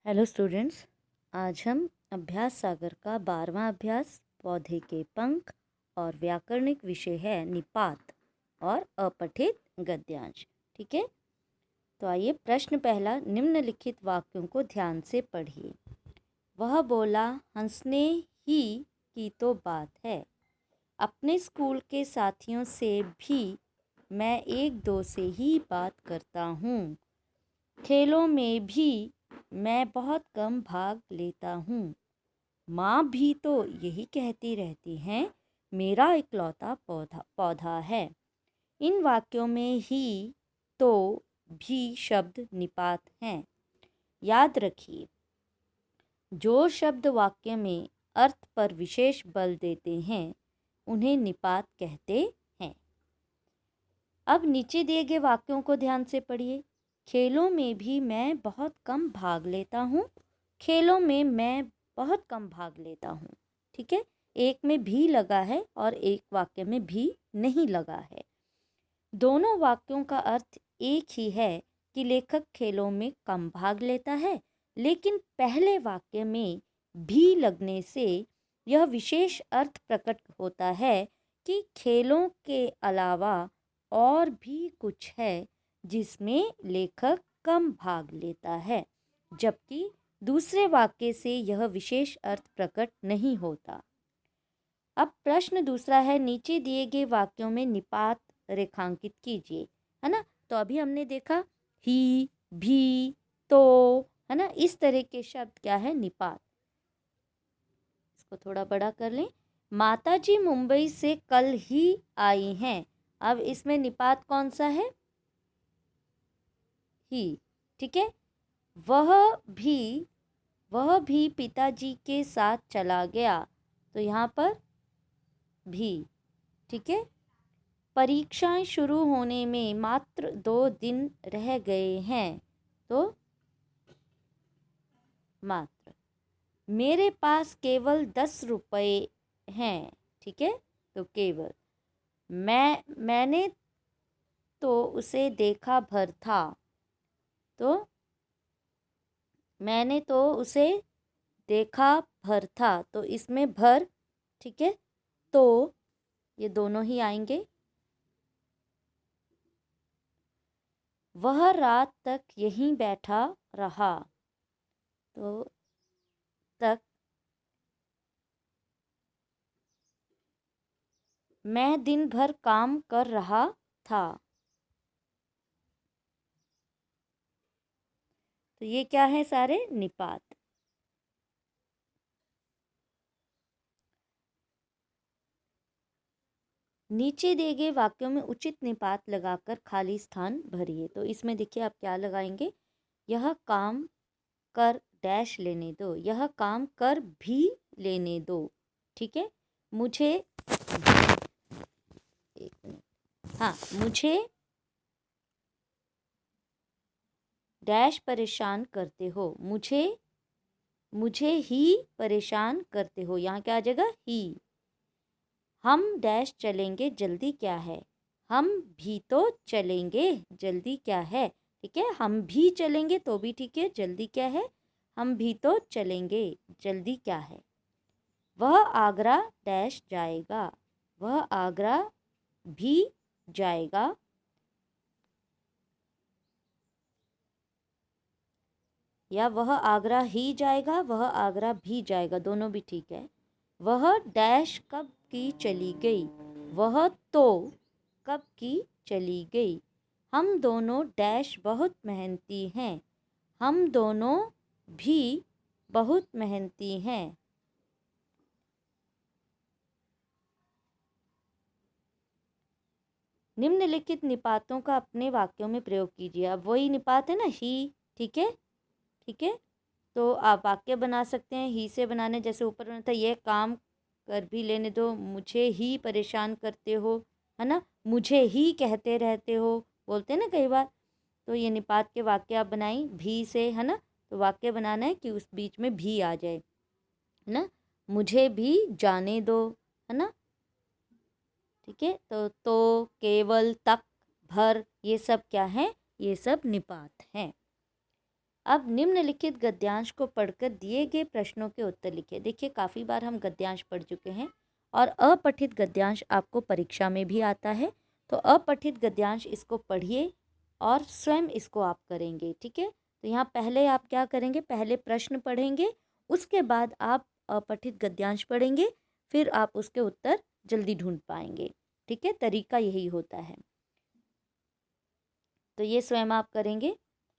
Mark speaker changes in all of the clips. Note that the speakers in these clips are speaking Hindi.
Speaker 1: हेलो स्टूडेंट्स, आज हम अभ्यास सागर का 12वां अभ्यास पौधे के पंख और व्याकरणिक विषय है निपात और अपठित गद्यांश। ठीक है, तो आइए प्रश्न पहला, निम्नलिखित वाक्यों को ध्यान से पढ़िए। वह बोला, हंसने ही की तो बात है। अपने स्कूल के साथियों से भी मैं एक दो से ही बात करता हूँ। खेलों में भी मैं बहुत कम भाग लेता हूँ। माँ भी तो यही कहती रहती हैं, मेरा इकलौता पौधा है। इन वाक्यों में ही तो भी शब्द निपात हैं। याद रखिए, जो शब्द वाक्य में अर्थ पर विशेष बल देते हैं उन्हें निपात कहते हैं। अब नीचे दिए गए वाक्यों को ध्यान से पढ़िए। खेलों में भी मैं बहुत कम भाग लेता हूँ। खेलों में मैं बहुत कम भाग लेता हूँ। ठीक है, एक में भी लगा है और एक वाक्य में भी नहीं लगा है। दोनों वाक्यों का अर्थ एक ही है कि लेखक खेलों में कम भाग लेता है, लेकिन पहले वाक्य में भी लगने से यह विशेष अर्थ प्रकट होता है कि खेलों के अलावा और भी कुछ है जिसमें लेखक कम भाग लेता है, जबकि दूसरे वाक्य से यह विशेष अर्थ प्रकट नहीं होता। अब प्रश्न दूसरा है, नीचे दिए गए वाक्यों में निपात रेखांकित कीजिए। है ना, तो अभी हमने देखा ही, भी, तो, है ना, इस तरह के शब्द क्या है, निपात। इसको थोड़ा बड़ा कर लें। माताजी मुंबई से कल ही आई हैं। अब इसमें निपात कौन सा है, ही। ठीक है, वह भी वह भी पिताजी के साथ चला गया, तो यहाँ पर भी। ठीक है, परीक्षाएं शुरू होने में मात्र 2 दिन रह गए हैं, तो मात्र। मेरे पास केवल 10 रुपये हैं। ठीक है, तो केवल। मैंने तो उसे देखा भर था, तो मैंने तो उसे देखा भर था, तो इसमें भर। ठीक है, तो ये दोनों ही आएंगे। वह रात तक यहीं बैठा रहा, तो तक। मैं दिन भर काम कर रहा था, तो ये क्या है, सारे निपात। नीचे दिए गए वाक्यों में उचित निपात लगाकर खाली स्थान भरिए। तो इसमें देखिए आप क्या लगाएंगे, यह काम कर डैश लेने दो, यह काम कर भी लेने दो। ठीक है, मुझे, एक मिनट, हाँ, मुझे डैश परेशान करते हो, मुझे ही परेशान करते हो, यहाँ क्या आ जाएगा, ही। हम डैश चलेंगे, जल्दी क्या है, हम भी तो चलेंगे, जल्दी क्या है। ठीक है, हम भी चलेंगे तो भी ठीक है, जल्दी क्या है, हम भी तो चलेंगे, जल्दी क्या है। वह आगरा डैश जाएगा, वह आगरा भी जाएगा, या वह आगरा ही जाएगा, वह आगरा भी जाएगा, दोनों भी ठीक है। वह डैश कब की चली गई, वह तो कब की चली गई। हम दोनों डैश बहुत मेहनती हैं, हम दोनों भी बहुत मेहनती हैं। निम्नलिखित निपातों का अपने वाक्यों में प्रयोग कीजिए। अब वही निपात है ना, ही। ठीक है, ठीक है, तो आप वाक्य बना सकते हैं ही से बनाने, जैसे ऊपर बना था, ये काम कर भी लेने दो, मुझे ही परेशान करते हो, है ना, मुझे ही कहते रहते हो, बोलते हैं ना कई बार। तो ये निपात के वाक्य आप बनाई भी से, है ना, तो वाक्य बनाना है कि उस बीच में भी आ जाए, है ना। मुझे भी जाने दो, है ना। ठीक है, तो केवल, तक, भर, ये सब क्या है, ये सब निपात हैं। अब निम्नलिखित गद्यांश को पढ़कर दिए गए प्रश्नों के उत्तर लिखिए। देखिए काफ़ी बार हम गद्यांश पढ़ चुके हैं और अपठित गद्यांश आपको परीक्षा में भी आता है। तो अपठित गद्यांश इसको पढ़िए और स्वयं इसको आप करेंगे, ठीक है। तो यहाँ पहले आप क्या करेंगे, पहले प्रश्न पढ़ेंगे, उसके बाद आप अपठित गद्यांश पढ़ेंगे, फिर आप उसके उत्तर जल्दी ढूंढ पाएंगे, ठीक है। तरीका यही होता है। तो ये स्वयं आप करेंगे।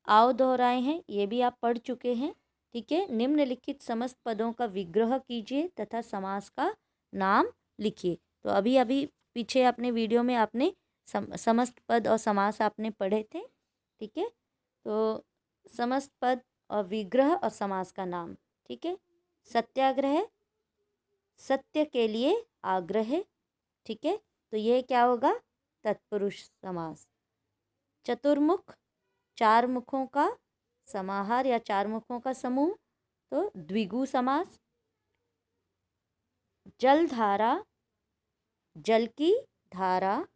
Speaker 1: आओ दोहराए हैं, ये भी आप पढ़ चुके हैं, ठीक है। निम्नलिखित समस्त पदों का विग्रह कीजिए तथा समास का नाम लिखिए। तो अभी अभी पीछे अपने वीडियो में आपने समस्त पद और समास आपने पढ़े थे, ठीक है। तो समस्त पद और विग्रह और समास का नाम, ठीक है। सत्याग्रह, सत्य के लिए आग्रह, ठीक है। तो ये क्या होगा, तत्पुरुष समास। चतुर्मुख, चार मुखों का समाहार या चार मुखों का समूह, तो द्विगु समास। जलधारा, जल की धारा,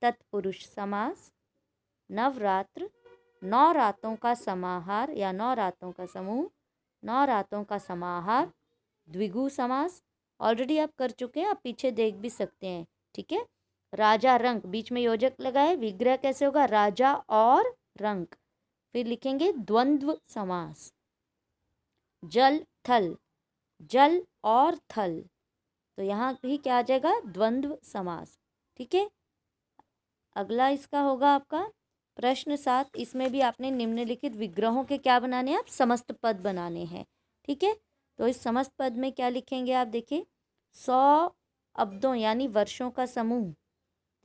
Speaker 1: तत्पुरुष समास। नवरात्र, नौ रातों का समाहार या नौ रातों का समूह, नौ रातों का समाहार, द्विगु समास। ऑलरेडी आप कर चुके हैं, आप पीछे देख भी सकते हैं, ठीक है। राजा रंक, बीच में योजक लगाए, विग्रह कैसे होगा, राजा और रंक। फिर लिखेंगे द्वंद्व समास। जल थल, जल और थल, तो यहाँ भी क्या आ जाएगा, द्वंद्व समास, ठीक है। अगला इसका होगा आपका प्रश्न 7। इसमें भी आपने निम्नलिखित विग्रहों के क्या बनाने हैं, आप समस्त पद बनाने हैं, ठीक है। तो इस समस्त पद में क्या लिखेंगे आप, देखिए 100 अब्दों यानी वर्षों का समूह,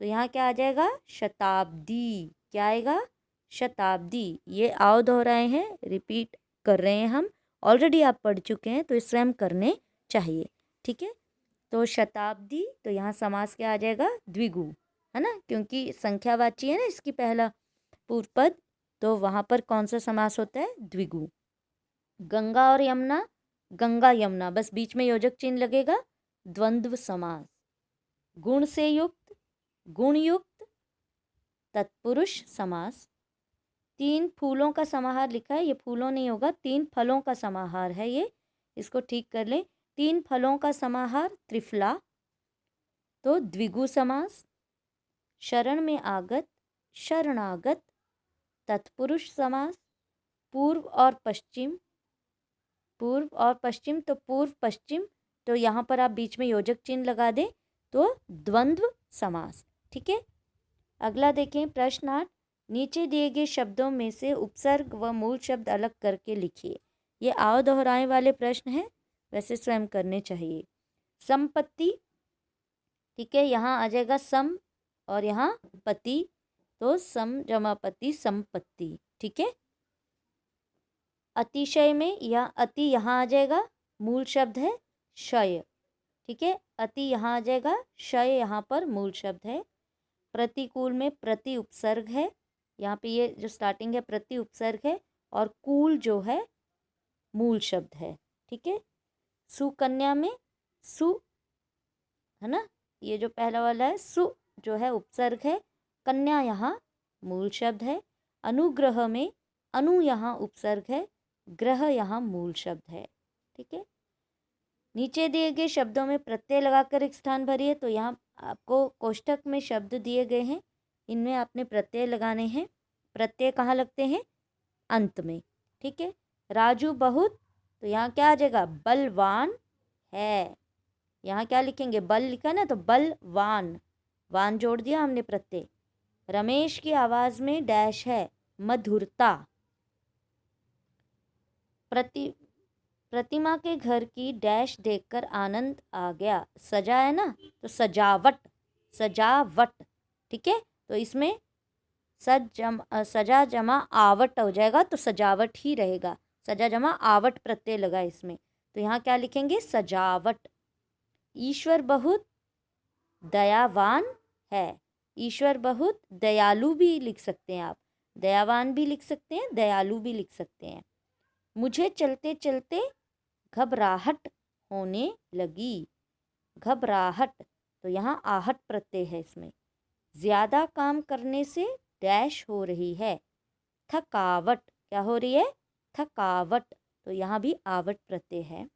Speaker 1: तो यहाँ क्या आ जाएगा, शताब्दी। क्या आएगा, शताब्दी। ये आओ दोहराए हैं, रिपीट कर रहे हैं हम, ऑलरेडी आप पढ़ चुके हैं, तो स्वयं करने चाहिए, ठीक है। तो शताब्दी, तो यहाँ समास क्या आ जाएगा, द्विगु, है ना, क्योंकि संख्यावाची है ना इसकी पहला पूर्व पद, तो वहाँ पर कौन सा समास होता है, द्विगु। गंगा और यमुना, गंगा यमुना, बस बीच में योजक चिन्ह लगेगा, द्वंद्व समास। गुण से युक्त, गुण युक्त, तत्पुरुष समास। तीन फूलों का समाहार लिखा है, ये फूलों नहीं होगा, तीन फलों का समाहार है ये, इसको ठीक कर लें। तीन फलों का समाहार, त्रिफला, तो द्विगु समास। शरण में आगत, शरणागत, तत्पुरुष समास। पूर्व और पश्चिम, पूर्व और पश्चिम, तो पूर्व पश्चिम, तो यहाँ पर आप बीच में योजक चिन्ह लगा दें, तो द्वंद्व समास, ठीक है। अगला देखें प्रश्न 8। नीचे दिए गए शब्दों में से उपसर्ग व मूल शब्द अलग करके लिखिए। ये आओ दोहराए वाले प्रश्न हैं, वैसे स्वयं करने चाहिए। संपत्ति, ठीक है, यहाँ आ जाएगा सम और यहाँ पति, तो सम जमा पति, संपत्ति, ठीक है। अतिशय में या अति यहाँ आ जाएगा, मूल शब्द है शय, ठीक है। अति यहाँ आ जाएगा, शय यहाँ पर मूल शब्द है। प्रतिकूल में प्रति उपसर्ग है, यहाँ पे ये जो स्टार्टिंग है प्रति उपसर्ग है, और कूल जो है मूल शब्द है, ठीक है। सुकन्या में सु, है ना, ये जो पहला वाला है सु जो है उपसर्ग है, कन्या यहाँ मूल शब्द है। अनुग्रह में अनु यहाँ उपसर्ग है, ग्रह यहाँ मूल शब्द है, ठीक है। नीचे दिए गए शब्दों में प्रत्यय लगाकर एक स्थान भरिए, तो यहाँ आपको कोष्ठक में शब्द दिए गए हैं, इनमें आपने प्रत्यय लगाने हैं। प्रत्यय कहाँ लगते हैं, अंत में, ठीक है। राजू बहुत, तो यहाँ क्या आ जाएगा, बलवान है, यहाँ क्या लिखेंगे, बल लिखा ना, तो बलवान, वान जोड़ दिया हमने प्रत्यय। रमेश की आवाज में डैश है, मधुरता। प्रतिमा के घर की डैश देखकर आनंद आ गया, सजा है ना, तो सजावट, सजावट, ठीक है। तो इसमें सजा जमा आवट हो जाएगा, तो सजावट ही रहेगा, सजा जमा आवट प्रत्यय लगा इसमें, तो यहाँ क्या लिखेंगे, सजावट। ईश्वर बहुत दयावान है, ईश्वर बहुत दयालु भी लिख सकते हैं आप, दयावान भी लिख सकते हैं, दयालु भी लिख सकते हैं। मुझे चलते चलते घबराहट होने लगी, घबराहट, तो यहाँ आहट प्रत्यय है इसमें। ज़्यादा काम करने से डैश हो रही है, थकावट, क्या हो रही है, थकावट, तो यहाँ भी आवट प्रत्यय है।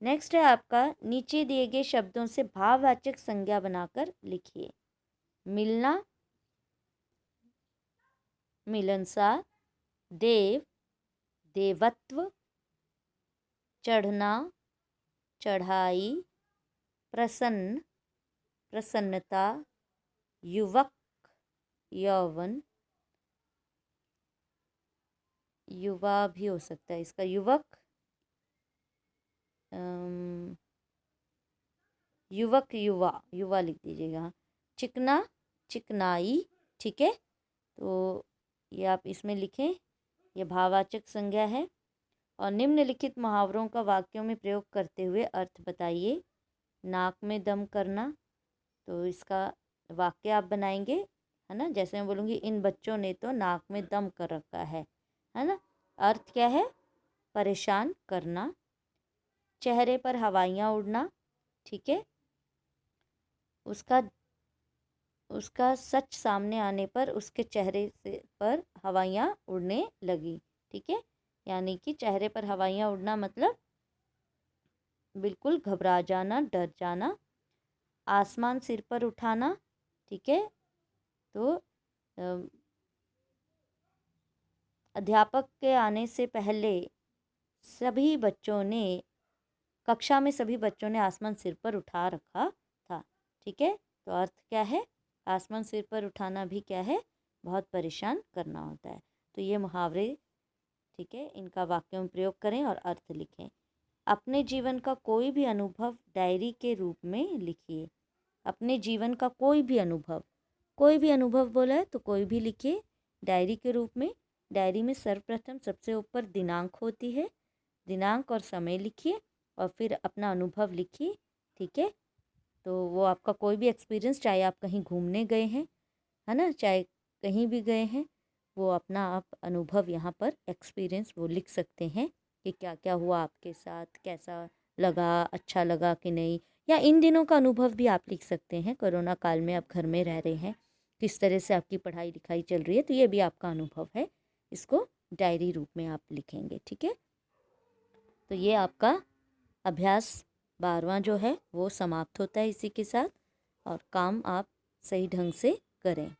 Speaker 1: नेक्स्ट है आपका, नीचे दिए गए शब्दों से भाववाचक संज्ञा बनाकर लिखिए। मिलना, मिलनसार, देव, देवत्व, चढ़ना, चढ़ाई, प्रसन्न, प्रसन्नता, युवक, यौवन, युवा भी हो सकता है इसका, युवक, युवक, युवा, युवा लिख दीजिएगा। चिकना, चिकनाई, ठीक है। तो ये आप इसमें लिखें, ये भाववाचक संज्ञा है। और निम्नलिखित मुहावरों का वाक्यों में प्रयोग करते हुए अर्थ बताइए। नाक में दम करना, तो इसका वाक्य आप बनाएंगे, है ना। जैसे मैं बोलूँगी, इन बच्चों ने तो नाक में दम कर रखा है ना। अर्थ क्या है? परेशान करना। चेहरे पर हवाइयाँ उड़ना, ठीक है। उसका उसका सच सामने आने पर उसके चेहरे से पर हवाइयाँ उड़ने लगी, ठीक है। यानी कि चेहरे पर हवाइयाँ उड़ना मतलब बिल्कुल घबरा जाना, डर जाना। आसमान सिर पर उठाना, ठीक है। तो अध्यापक के आने से पहले सभी बच्चों ने, कक्षा में सभी बच्चों ने आसमान सिर पर उठा रखा था, ठीक है। तो अर्थ क्या है? आसमान सिर पर उठाना भी क्या है? बहुत परेशान करना होता है। तो ये मुहावरे, ठीक है, इनका वाक्यों में प्रयोग करें और अर्थ लिखें। अपने जीवन का कोई भी अनुभव डायरी के रूप में लिखिए। अपने जीवन का कोई भी अनुभव, कोई भी अनुभव बोला है तो कोई भी लिखिए डायरी के रूप में। डायरी में सर्वप्रथम सबसे ऊपर दिनांक होती है, दिनांक और समय लिखिए और फिर अपना अनुभव लिखिए, ठीक है। तो वो आपका कोई भी एक्सपीरियंस, चाहे आप कहीं घूमने गए हैं, है ना, चाहे कहीं भी गए हैं, वो अपना आप अनुभव यहाँ पर एक्सपीरियंस वो लिख सकते हैं कि क्या क्या हुआ आपके साथ, कैसा लगा, अच्छा लगा कि नहीं। या इन दिनों का अनुभव भी आप लिख सकते हैं, कोरोना काल में आप घर में रह रहे हैं, किस तरह से आपकी पढ़ाई लिखाई चल रही है, तो ये भी आपका अनुभव है, इसको डायरी रूप में आप लिखेंगे, ठीक है। तो ये आपका अभ्यास 12वां जो है वो समाप्त होता है इसी के साथ, और काम आप सही ढंग से करें।